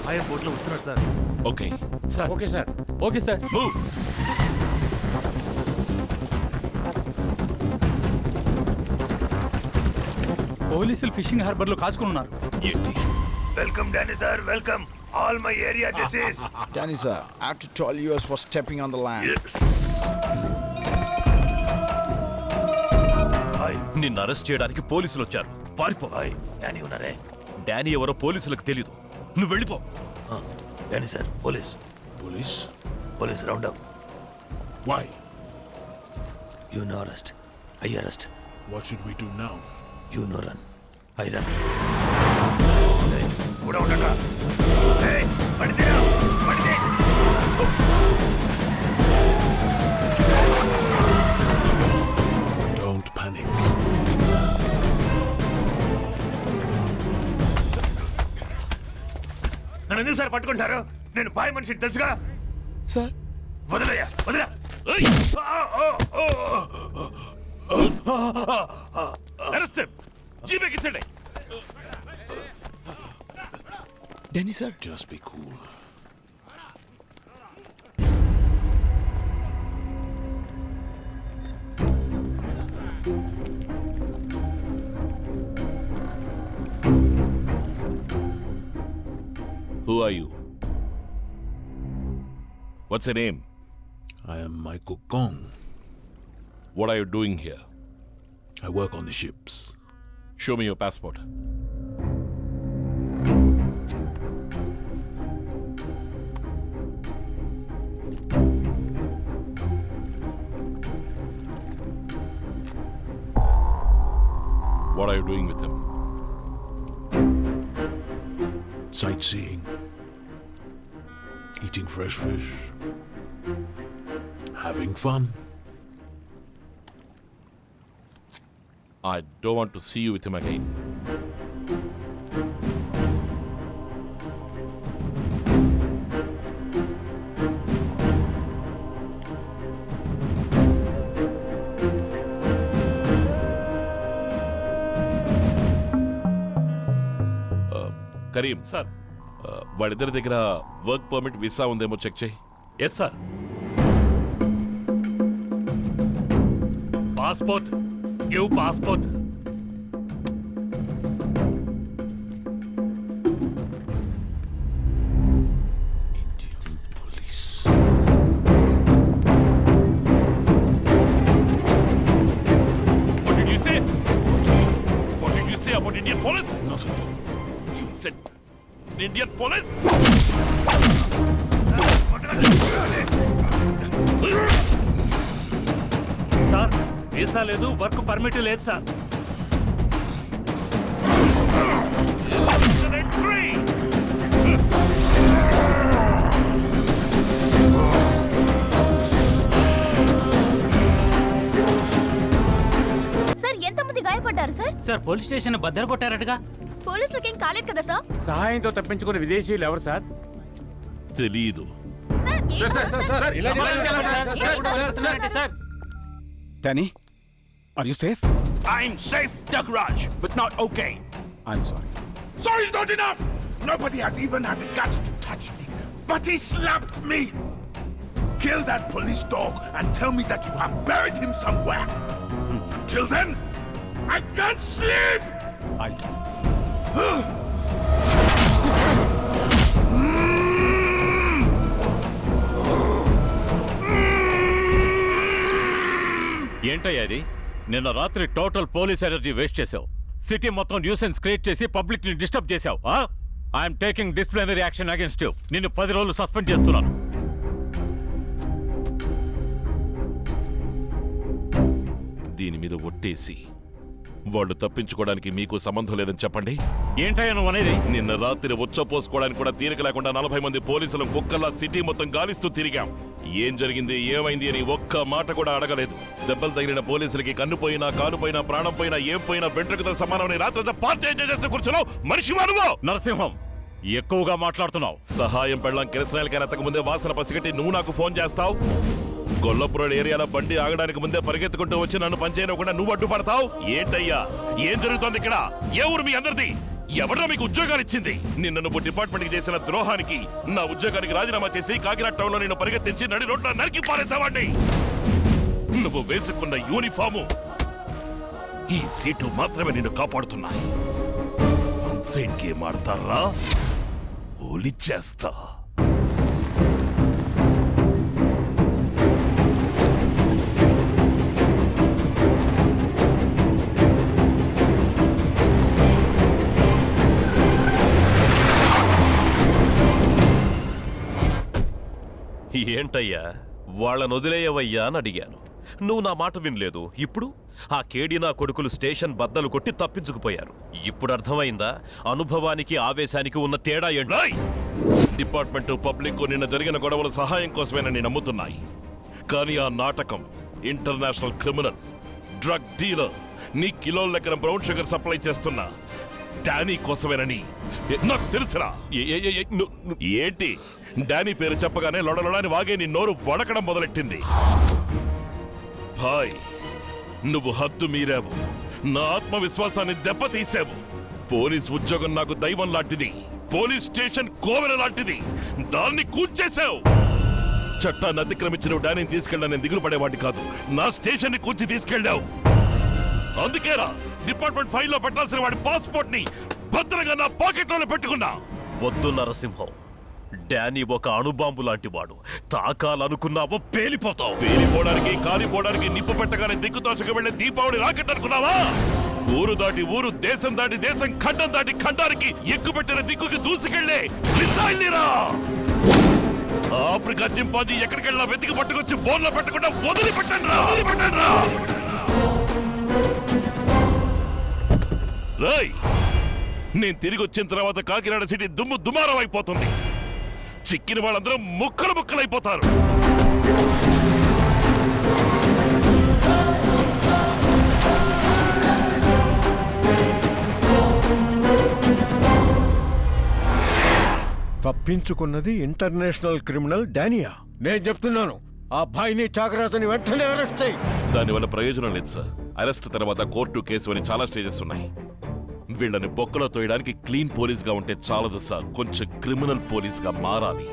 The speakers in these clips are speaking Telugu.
ఆయన బోట్లో వస్తున్నాడు sir. Okay sir okay sir. Okay sir. Move. పోలీసులు ఫిషింగ్ హార్బర్ లో కాచుకుని ఉన్నారు. ఏంటి? Welcome Danny sir, welcome. All my area disease. Danny sir, I have to tell you as for stepping on the land. Hi నిన్ను అరెస్ట్ చేయడానికి పోలీసులు వచ్చారు. పారిపో. హాయ్ డానీ ఉన్నారే? డానీ ఎవరో పోలీసులకు తెలీదు. నువ్వు వెళ్ళిపో. Danny sir, police Police? Police round up. Why? You know arrest, I arrest. What should we do now? You know run, I run. కూడా ఉండక పడితే పడితే. Don't panic. నన్ను ఎందుకు సార్ పట్టుకుంటారు? నేను బాయ్ మనిషిని తెలుసుగా. Sir? వదిలేయా, వదిలే. Arrest జీపేకి ఇచ్చండి. Danny sir? Just be cool. Who are you? What's your name? I am Michael Gong. What are you doing here? I work on the ships. Show me your passport. What are you doing with him? Sightseeing. Eating fresh fish. Having fun. I don't want to see you with him again. Karim sir. వాడిద్దరి దగ్గర వర్క్ పర్మిట్ వీసా ఉందేమో చెక్ చేయి. Yes sir. Passport, give passport. Indian police. What did you say? What did you say about Indian police? Not at all. You said Indian police? Sir, visa లేదు, వర్క్ పర్మిట్ లేదు సార్. సార్, ఎంతమంది గాయపడ్డారు సార్? సార్, పోలీస్ స్టేషన్ బద్దలు కొట్టారటగా. పోలీసులకేం కాలేదు కదా సార్? సహాయంతో తప్పించుకున్న విదేశీయులు ఎవరు సార్? తెలీదు. Danny, are you safe? I'm safe, Dagraj, but not okay. I'm sorry. Sorry's not enough! Nobody has even had the guts to touch me. But he slapped me! Kill that police dog and tell me that you have buried him somewhere. Until then, I can't sleep! I'll do. ఏంటయ్యా అది? నిన్న రాత్రి టోటల్ పోలీస్ ఎనర్జీ వేస్ట్ చేసావు. సిటీ మొత్తం న్యూసెన్స్ క్రియేట్ చేసి పబ్లిక్ ని డిస్టర్బ్ చేసావు. I'm taking disciplinary action against you. నిన్ను 10 రోజులు సస్పెండ్ చేస్తున్నాను. దీని మీద ఒట్టేసి వాళ్ళు తప్పించుకోవడానికి మీకు సంబంధం లేదని చెప్పండి. ఏంటయ్యా నువ్వు అనేది? నిన్న రాత్రి ఉచ్చపోసుకోవడానికి కూడా తీరిక లేకుండా 40 మంది పోలీసులు కుక్కల్లా సిటీ మొత్తం గాలిస్తూ తిరిగాం. ఏం జరిగింది, ఏమైంది అని ఒక్క మాట కూడా అడగలేదు. దెబ్బలు తగిలిన పోలీసులకి కన్ను పోయినా, కాలు పోయినా, ప్రాణం పోయినా, ఏం పోయినా వెంట్రుకతో సమానమని రాత్రి పార్టీ ఎంజాయ్ చేస్తే కూర్చున్నావు. మనిషి వాడువో. నరసింహం, ఎక్కువగా మాట్లాడుతున్నావు. సహాయం పెళ్ళం కిరసనాయలకైనా అంతకు ముందే వాసన పసిగట్టి నువ్వు నాకు ఫోన్ చేస్తావు. గొల్లపురం ఏరియాలో బండి ఆగడానికి ముందే పరిగెత్తుకుంటూ వచ్చి నన్ను పనిచేయకుండా నువ్వు అడ్డుపడతావు. ఏంటయ్యా, ఏం జరుగుతోంది ఇక్కడ? ఏ ఊరు మీ అందరిది? ఎవరో మీకు ఉద్యోగాలు ఇచ్చింది? నిన్న నువ్వు డిపార్ట్మెంట్ కి చేసిన ద్రోహానికి నా ఉద్యోగానికి రాజీనామా చేసి కాకినాడ టౌన్ లో నిన్ను పరిగెత్తించి నడి రోడ్ల నరికి పారేసావాడిని. నువ్వు వేసుకున్న యూనిఫాము ఈ సీటు మాత్రమే నిన్ను కాపాడుతున్నాయి. అన్సైడ్ గేమ్ ఆడతారా? ఓలిచ్చేస్తా. ఏంటయ్యా వాళ్ళను వదిలేయవయ్యా అని అడిగాను. నువ్వు నా మాట వినలేదు. ఇప్పుడు ఆ కేడి నా కొడుకులు స్టేషన్ బద్దలు కొట్టి తప్పించుకుపోయారు. ఇప్పుడు అర్థమైందా అనుభవానికి ఆవేశానికి ఉన్న తేడా ఏంటో? డిపార్ట్మెంట్ పబ్లిక్ నిన్న జరిగిన గొడవల సహాయం కోసమేనని నమ్ముతున్నాయి. కానీ ఆ నాటకం ఇంటర్నేషనల్ క్రిమినల్, డ్రగ్ డీలర్, నీ కిలోల లెక్కన బ్రౌన్ షుగర్ సప్లై చేస్తున్నా డానీ కోసమేనని నాకు తెలుసురా. ఏంటి డానీ పేరు చెప్పగానే లొడలొడని వాగే నీ నోరు వడకడం మొదలెట్టింది. భాయ్, నువ్వు హద్దు మీరావు. నా ఆత్మవిశ్వాసాన్ని దెబ్బతీసావు. పోలీస్ ఉద్యోగం నాకు దైవం లాంటిది. పోలీస్ స్టేషన్ కోవెల లాంటిది. దాన్ని కూల్చేశావు. చట్టాన్ని అతిక్రమించిన డానీని తీసుకెళ్ళా నేను దిగులు పడేవాడి కాదు. నా స్టేషన్ ని కూల్చి తీసుకెళ్ళావు. అందుకేరా డిపార్ట్మెంట్ ఫైల్లో పెట్టాల్సిన వాడి పాస్పోర్ట్ ని భద్రంగా నా పాకెట్లోనే పెట్టుకున్నా. వద్దు నరసింహం, డానీ ఒక అణుబాంబు లాంటి వాడు. తాకాలనుకున్నావో పేలిపోతావు. పేలిపోవడానికి కాలిపోవడానికి నిప్పు పెట్టగానే దిక్కుతోచక వెళ్లే దీపావళి రాకెట్ అనుకున్నావా? ఊరు దాటి ఊరు, దేశం దాటి దేశం, ఖండం దాటి ఖండానికి ఎక్కుపెట్టిన దిక్కుకి దూసుకెళ్లే మిసైల్నిరా. ఆఫ్రికా చింపాజీ ఎక్కడికెళ్ళా వెతికి పట్టుకొచ్చి బోన్లో పెట్టకుండా వదిలిపెట్టండిరా. రేయ్, నేను తిరిగి వచ్చిన తర్వాత కాకినాడ సిటీ దుమ్ము దుమారం అయిపోతుంది. చిక్కిన వాళ్ళందరూ ముక్కలు ముక్కలైపోతారు. తప్పించుకున్నది ఇంటర్నేషనల్ క్రిమినల్ డానియా. నేను చెప్తున్నాను, ఆ అబ్బాయిని చాకరాజుని వెంటనే అరెస్ట్ చేయి. దానివల్ల ప్రయోజనం లేదు సార్. అరెస్ట్ తర్వాత కోర్టు, కేసు అని చాలా స్టేజెస్ ఉన్నాయి. వీళ్ళని బొక్కలో తోయడానికి క్లీన్ పోలీస్ గా ఉంటే చాలదు సార్. కొంచెం క్రిమినల్ పోలీస్ గా మారాలి.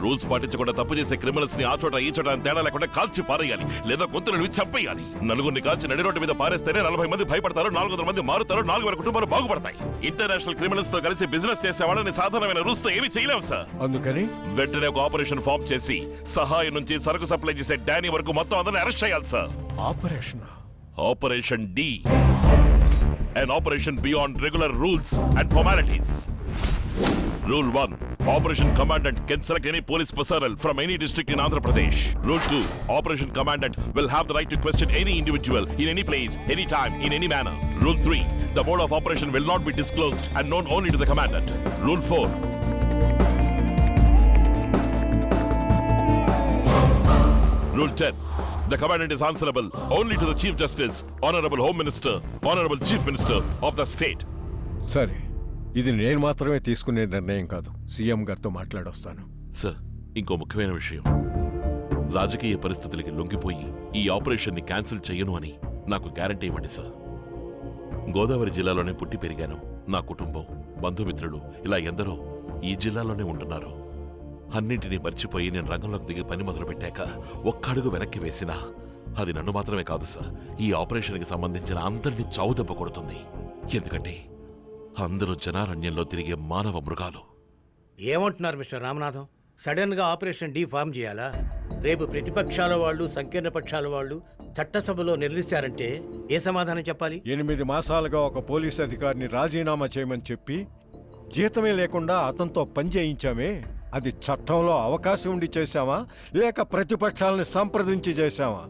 రూల్స్ పాటించకుండా తప్పు చేసే క్రిమినల్స్ ని ఆ చోట ఈ చోట తేడా లేకుండా కాల్చి పారేయాలి, లేదా గొంతులను చంపేయాలి. నలుగురిని కాల్చి నడి రోడ్డు మీద పారేస్తేనే 40 మంది భయపడతారు, 400 మంది మారుతారు, 4,000 కుటుంబాలు బాగుపడతాయి. ఇంటర్నేషనల్ క్రిమినల్స్ తో కలిసి బిజినెస్ చేసే వాళ్ళని సాధారణమైన రూల్స్ తో ఏమీ చేయలేము సార్. అందుకని వెంటనే ఒక ఆపరేషన్ ఫామ్ చేసి సహాయం నుంచి సరుకు సప్లై చేసే డానీ వరకు మొత్తం అందరిని అరెస్ట్ చేయాలి sir. Operation operation D, an operation beyond regular rules and formalities. Rule 1. Operation Commandant can select any police personnel from any district in Andhra Pradesh. Rule 2. Operation Commandant will have the right to question any individual in any place, any time, in any manner. Rule 3. The mode of operation will not be disclosed and known only to the Commandant. Rule 4. Rule 10. The Commandant is answerable only to the Chief Justice, Honorable Home Minister, Honorable Chief Minister of the state. సరే, ఇది నేను మాత్రమే తీసుకునే నిర్ణయం కాదు. సీఎం గారితో మాట్లాడొస్తాను. సార్, ఇంకో ముఖ్యమైన విషయం. రాజకీయ పరిస్థితులకి లొంగిపోయి ఈ ఆపరేషన్ ని క్యాన్సిల్ చేయను అని నాకు గ్యారంటీ ఇవ్వండి సార్. గోదావరి జిల్లాలోనే పుట్టి పెరిగాను. నా కుటుంబం, బంధుమిత్రులు ఇలా ఎందరో ఈ జిల్లాలోనే ఉంటున్నారు. అన్నింటినీ మర్చిపోయి నేను రంగంలోకి దిగి పని మొదలు పెట్టాక ఒక్క అడుగు వెనక్కి వేసినా అది నన్ను మాత్రమే కాదు సార్, ఈ ఆపరేషన్కి సంబంధించిన అందరినీ చావుదెబ్బ కొడుతుంది. ఎందుకంటే అందరూ జనారణ్యంలో తిరిగే మానవ మృగాలు. ఏమంటున్నారు మిస్టర్ రామనాథం? సడన్ గా ఆపరేషన్ డి ఫామ్ చేయాలా? రేపు ప్రతిపక్షాల వాళ్ళు, సంకీర్ణ పక్షాల వాళ్ళు చట్టసభలో నిలదీశారంటే ఏ సమాధానం చెప్పాలి? 8 మాసాలుగా ఒక పోలీస్ అధికారిని రాజీనామా చేయమని చెప్పి జీతమే లేకుండా అతనితో పని చేయించామే, అది చట్టంలో అవకాశం ఉండి చేశామా లేక ప్రతిపక్షాలను సంప్రదించి చేశామా?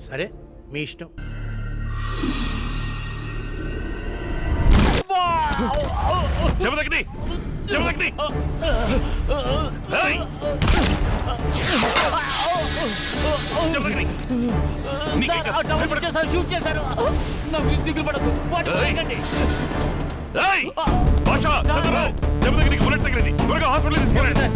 సరే, మీ ఇష్టం. చెమదగ్ని! చెమదగ్ని! ఏయ్! చెమదగ్ని! ఏయ్! భాషా, చంద్రరావు, చెమదగ్నికి బుల్లెట్ తగిలింది. త్వరగా హాస్పిటల్ తీసుకెళ్ళండి.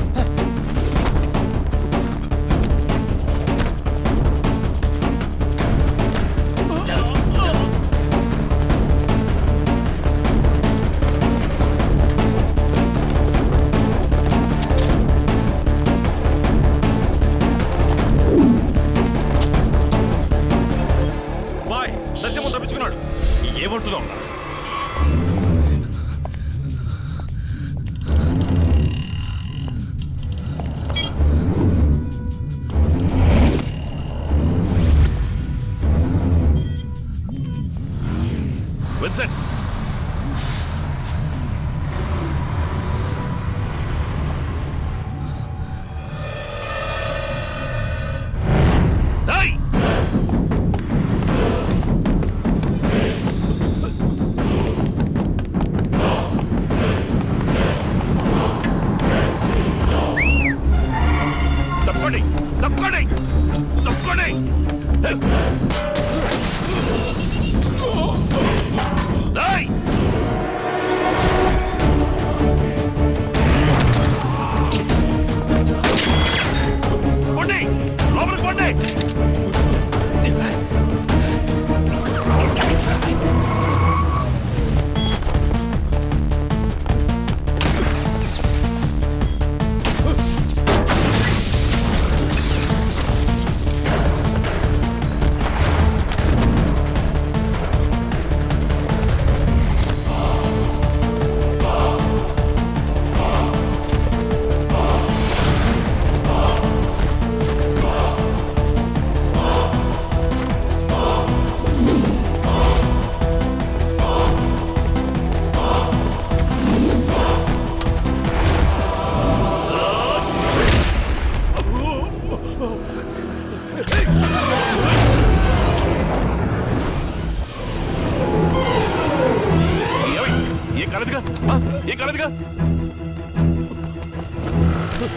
ವಾಡು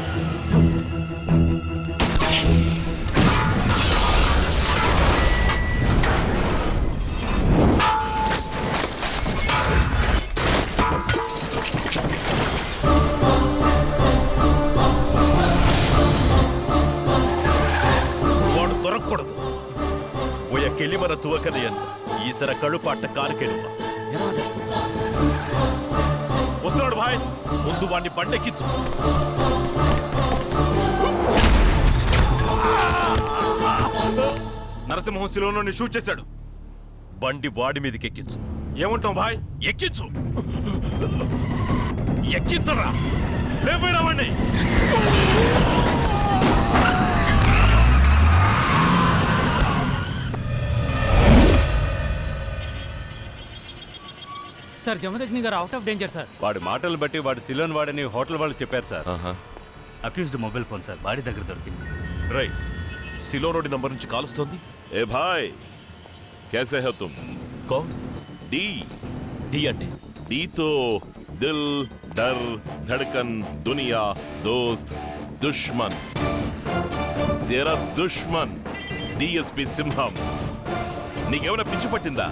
ದೊರಕೂಡದು ಒಯ್ಯ ಕೆಲಿಮರ ತುವಕದೆಯನ್ನು ಈಸರ ಕಳುಪಾಟ ಕಾಲುಕೆಳುವ వస్తున్నాడు భాయ్ ముందు వాడిని బండెక్కించు నరసింహం శిలోని షూట్ చేశాడు. బండి వాడి మీదకి ఎక్కించు. ఏమంటాం భాయ్? ఎక్కించు ఎక్కించరా లేపోయినా వాడిని. సార్ జమదగ్ని గారు అవుట్ ఆఫ్ డేంజర్ సార్. వాడి మాటలు బట్టి వాడు సిలోన్ వాడని హోటల్ వాళ్ళు చెప్పారు sir. Accused mobile phone sir body దగ్గర దొరికింది. రై సిలోనోడి నంబర్ నుంచి కాలుస్తోంది. ఏ భాయ్ कैसे हो तुम? కౌన్ डी డి అంటే डी तो दिल डर धड़कन दुनिया दोस्त दुश्मन तेरा दुश्मन डीएसपी సింహం. నీకేమైనా పిచ్చి పట్టిందా?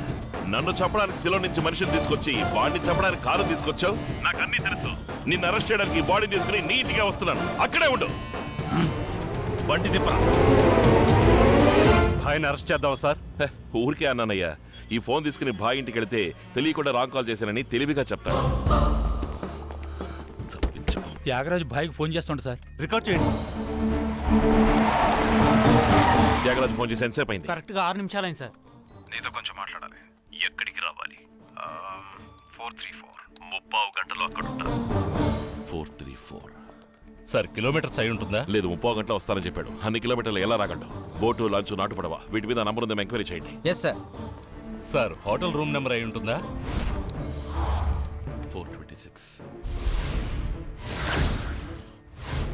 నన్ను చంపడానికి శిలో నుంచి మనిషిని తీసుకొచ్చి వాడిని చంపడానికి కారు తీసుకొచ్చావు. నాకు అన్ని తెలుసు. నిన్ను అరెస్ట్ చేయడానికి బాడీ తీసుకుని నీట్గా వస్తున్నాను. అక్కడే ఉండు. బండి తిప్పరా. భాయ్ని అరెస్ట్ చేద్దాం సార్. ఊరికే అన్నానయ్యా. ఈ ఫోన్ తీసుకుని బాయ్ ఇంటికి వెళితే తెలియకుండా రాంగ్ కాల్ చేశానని తెలివిగా చెప్తాను. త్యాగరాజు భాయ్కి ఫోన్ చేస్తుంట సార్, రికార్డ్ చేయండి. త్యాగరాజు ఫోన్ చేసి ఎంతసేపు అయింది? కరెక్ట్గా 6 నిమిషాలైంది సార్. నీతో కొంచెం మాట్లాడాలి. ఎక్కడికి రావాలి? 434 ముప్పావు గంటలో అక్కడ ఉంటాను. 434 సార్ కిలోమీటర్స్ అయి ఉంటుందా? లేదు, 30 గంటలు వస్తానని చెప్పాడు. అన్ని కిలోమీటర్లు ఎలా రాగలడు? బోటు లంచ్ నాటుపడవ వీటి మీద నంబర్ ఉందేమో ఎంక్వైరీ చేయండి. Yes sir. Sir hotel room number అయి ఉంటుందా? 426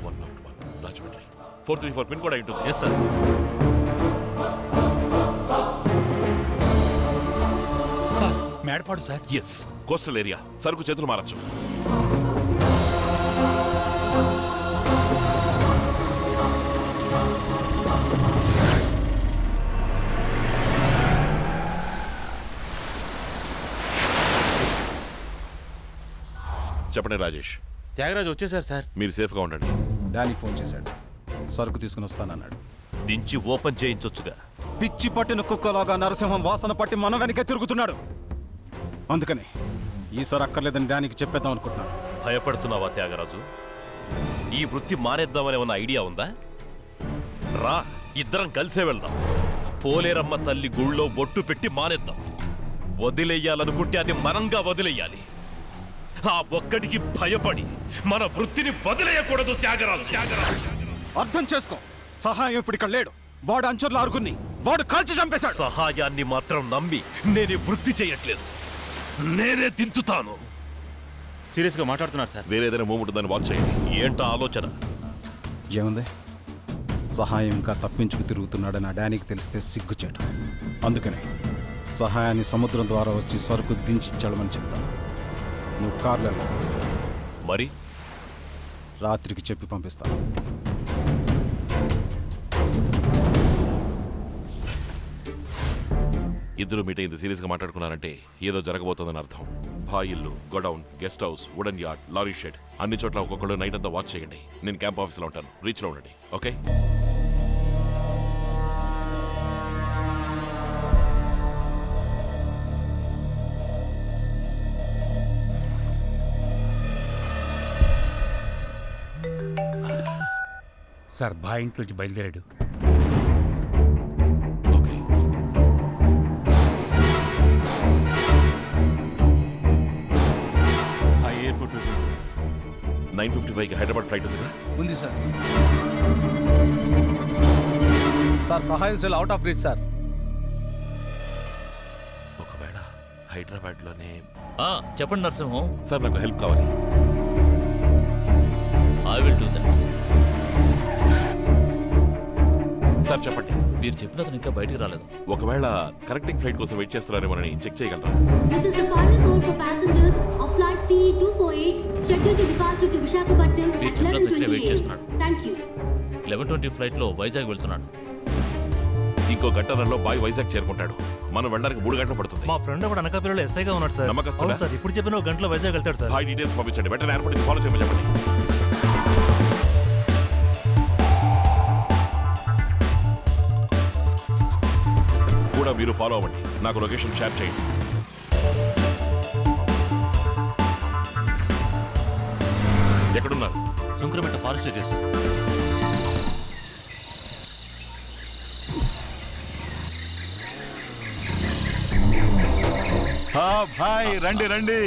101 రాజమండ్రి. 434 పిన్ కూడా అయి ఉంటుంది. Yes sir. Sir Medapadu sir. Yes, coastal area. సరుకు చేతులు మారచ్చు. చెప్పండి రాజేష్. త్యాగరాజు వచ్చేసారు సార్. మీరు సేఫ్గా ఉండండి. డానీ ఫోన్ చేశాడు, సరుకు తీసుకుని వస్తానన్నాడు. దించి ఓపెన్ చేయించొచ్చుగా. పిచ్చి పట్టిన కుక్కలాగా నరసింహం వాసన పట్టి మన వెనకే తిరుగుతున్నాడు. అందుకని ఈసారి అక్కర్లేదని డానీకి చెప్పేద్దాం అనుకుంటున్నాను. భయపడుతున్నావా త్యాగరాజు? ఈ వృత్తి మానేద్దామని ఏమన్నా ఐడియా ఉందా? రా, ఇద్దరం కలిసే వెళ్దాం. పోలేరమ్మ తల్లి గుళ్ళో బొట్టు పెట్టి మానేద్దాం. వదిలేయాలనుకుంటే అది మనంగా వదిలేయాలి. ఆ ఒక్కడికి భయపడి మన వృత్తిని వదిలేయకూడదు త్యాగరాజు. అర్థం చేసుకో, సహాయం ఇప్పుడు ఇక్కడ లేడు. వాడు అంచుర్ల ఆరుగురిని వాడు కాల్చి చంపేశాడు. సహాయాన్ని మాత్రం నమ్మి నేను వృత్తి చేయట్లేదు. నేనే దించుతాను. సీరియస్గా మాట్లాడుతున్నారు సార్. వేరే ఏదైనా మూవ్ ఉంటుందని వాచ్ చేయండి. ఏంటో ఆలోచన? ఏముంది, సహాయం ఇంకా తప్పించుకు తిరుగుతున్నాడని ఆ డానీకి తెలిస్తే సిగ్గుచేట. అందుకని సహాయాన్ని సముద్రం ద్వారా వచ్చి సరుకు దించిచ్చాడమని చెప్తాను. నువ్వు కార్లో వెళ్ళు. మరి రాత్రికి చెప్పి పంపిస్తాను. ఇద్దరు మీట్ అయింది సీరియస్గా మాట్లాడుకున్నారంటే ఏదో జరగబోతుందని అర్థం. బాయిల్లు, godown, guest house, wooden yard, lorry shed అన్ని చోట్ల ఒక్కొక్కళ్ళు నైట్ అంతా వాచ్ చేయండి. నేను క్యాంప్ ఆఫీస్లో ఉంటాను. రీచ్లో ఉండండి. ఓకే? సార్ భాయ్ ఇంట్లోంచి బయలుదేరాడు. ఓకే. భాయ్ ఎయిర్పోర్ట్ 9:55కి హైదరాబాద్ ఫ్లైట్ ఉందిగా? ఉంది సార్. సార్ సహాయం cell out of reach sir. ఒకవేళ హైదరాబాద్లోనే. చెప్పండి నరసింహం. సార్ నాకు హెల్ప్ కావాలి. I will do that. Sir చెప్పండి. మీరు చెప్పిన అతను ఇంకా బయటికి రాలేదు. ఒకవేళ కనెక్టింగ్ ఫ్లైట్ కోసం వెయిట్ చేస్తున్నారేమోనని చెక్ చేయగలరా? This is the final call for passengers of flight CE248 scheduled to departure to Visakhapatnam ఈ at చిన్న దగ్గరే వెయిట్ 11:28. చేస్తున్నాడు. Thank you. 11:20 ఫ్లైట్ లో వైజాగ్ వెళ్తున్నాడు. ఇంకో గంటలలో బాయ్ వైజాగ్ చేరుకుంటాడు. మనం వెళ్ళడానికి 3 గంటలు పడుతుంది. మా ఫ్రెండ్ ఒకడు అనకాపల్లిలో ఎస్ఐగా ఉన్నాడు సార్. నమ్మకస్తుడా? అవును సార్, ఇప్పుడు చెప్పిన ఒక గంటలో వైజాగ్ వెళ్తాడు సార్. హాయ్ డీటెయిల్స్ పంపించండి. వెంటనే ఎయిర్పోర్ట్ ఫాలో చేయమని చెప్పండి. కూడా మీరు ఫాలో అవ్వండి. నాకు లొకేషన్ షేర్ చేయండి. ఎక్కడున్నారు? శంకరమిట్ట ఫారెస్ట్ ఏరియా సార్. భాయ్ రండి రండి.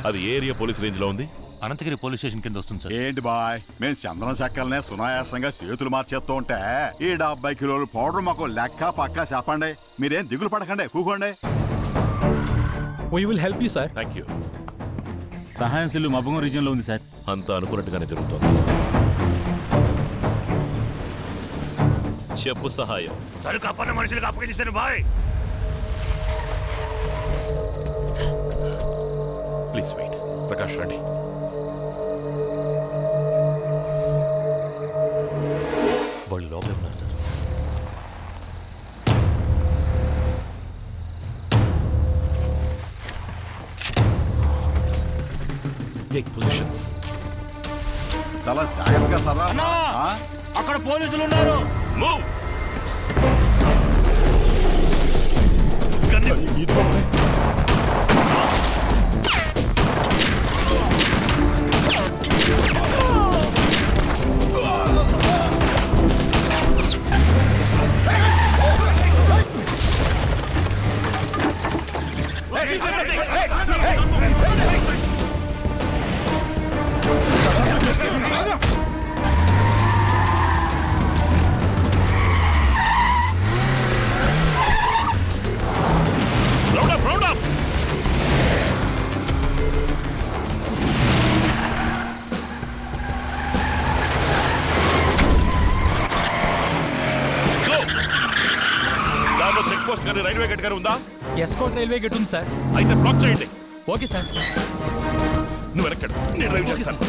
అది ఏ ఏరియా పోలీస్ రేంజ్ లో ఉంది? అనంతగిరి పోలీస్ స్టేషన్ కింద వస్తుంది సార్. ఏంటి బాయ్, మేము చందనం చెక్కలనే సునాయాసంగా చేతులు మార్చేస్తూ ఉంటే ఈ 70 కిలోల పౌడర్ మాకు లెక్క పక్కా చెప్పండి. మీరేం దిగులు పడకండి, కూకోండి. Thank you. సహాయం సెల్లు మబ్బగం రీజియన్ లో ఉంది సార్. అంతా అనుకున్నట్టుగానే జరుగుతుంది. చెప్పు సహాయం. సరుకు అప్పన్న మనుషులకు అప్పగించాను బాయ్. Please wait. ప్రకాష్ రండి. వాళ్ళు లోపలే ఉన్నారు సార్. Take positions. చాలా జాగ్రత్తగా సరా. అక్కడ పోలీసులు ఉన్నారు. మూవ్. Round up. Go. దాంట్లో చెక్ పోస్ట్ కానీ రైల్వే గేట్ కానీ ఉందా? ఎస్కోట్ రైల్వే గేట్ ఉంది సార్. అయితే బ్లాక్ చేయండి. Okay sir. నువ్వు వెనక్కాడు, నేను డ్రైవ్ చేస్తాను.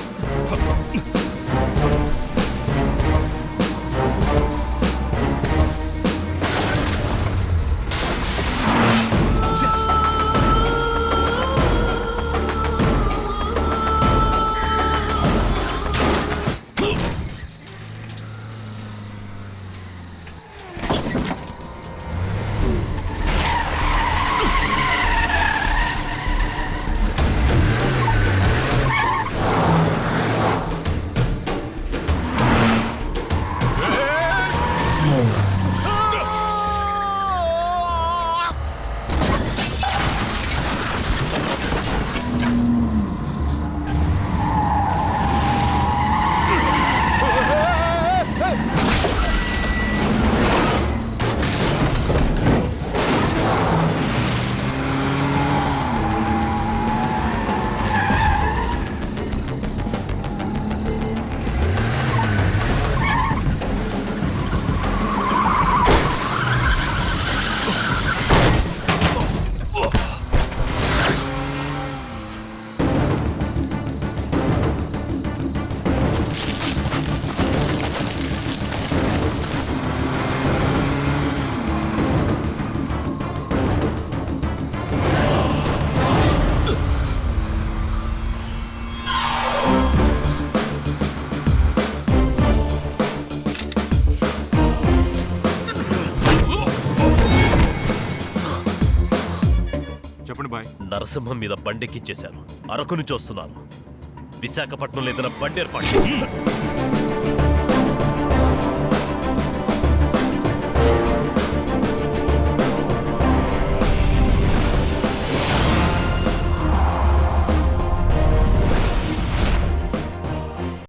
నరసింహం మీద బండెక్కించేశాను. అరకు నుంచి వస్తున్నాను. విశాఖపట్నంలో ఏదైనా బండి ఏర్పాటు చేయండి.